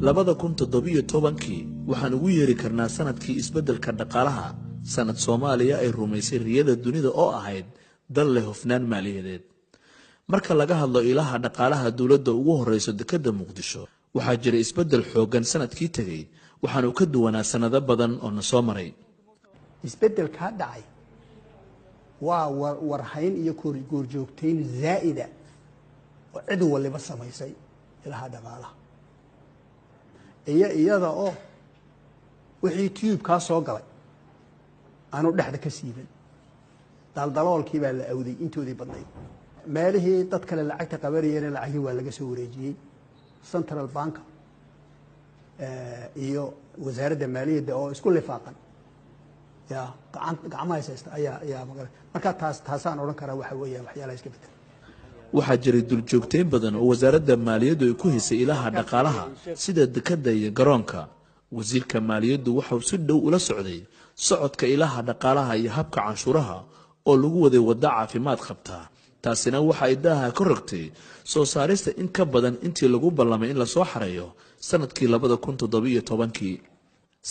labada kun toddobiyo tobankii waxaan ugu yeeri karnaa sanadkii isbeddelka dhaqaalaha sanad Soomaaliya ay rumaysay riyada dunida oo ahayd dal leh hufnaan maaliyadeed marka laga hadlo ilaha dhaqaalaha dawladda ugu horeyso dekedda Muqdisho waxaa jiray isbeddel xoogan sanadkii tagay waxaan uu ka duwanaa sanado badan oo na soo maray isbeddelka dhacay waa warhayn iyo goorjoogtayn zaa'ida oo cid waliba samaysay ilaha dhaqaalaha iyada oo wixii tube-ka soo galay aanu dhexda ka siiban daldaloolkii baa la awday intoodii badnayd meelihii dad kale lacagta qabanayeen lacagii waa laga soo wareejiyey central bank iyo wasaaradda maaliyadda oo isku lifaaqan ya gacmaha haysta ayaa marka taasaan oran karaa waxa weeyaan waxyaalaha iska bedel waxaa jiray duljoogteyn badan oo wasaaradda maaliyaddu ay ku hisay ilaha dhaqaalaha sida dekedda iyo garoonka wasiirka maaliyaddu waxa uu si dhow ula socday socodka ilaha dhaqaalaha iyo habka canshuuraha oo lagu waday waddo caafimaad qabta taasina waxa ay daaha ka rogtay soo saarista in ka badan intii lagu ballamay in la soo xareeyo sanadkii 2017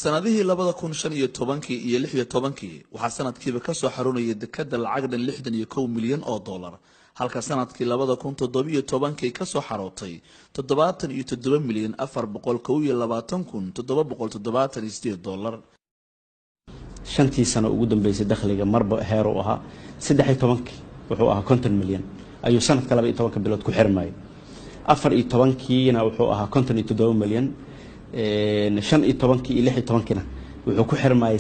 sanadihii 2015 iyo 16 waxaa sanadkiiba ka soo xarunayay dekedda lacag dhan 61 milyan oo dollar halka sanadkii 2017 ka soo xarootay 77 milyan 421,778 dollar shantii sano ugu dambeysay dakhliga marba heer u ahaa 13 wuxuu ahaa 50 milyan ayuu sanadka 12 bilood ku xirmay 14kiina wuxuu ahaa 57 milyan 15 iyo 16kiina wuxuu ku xirmay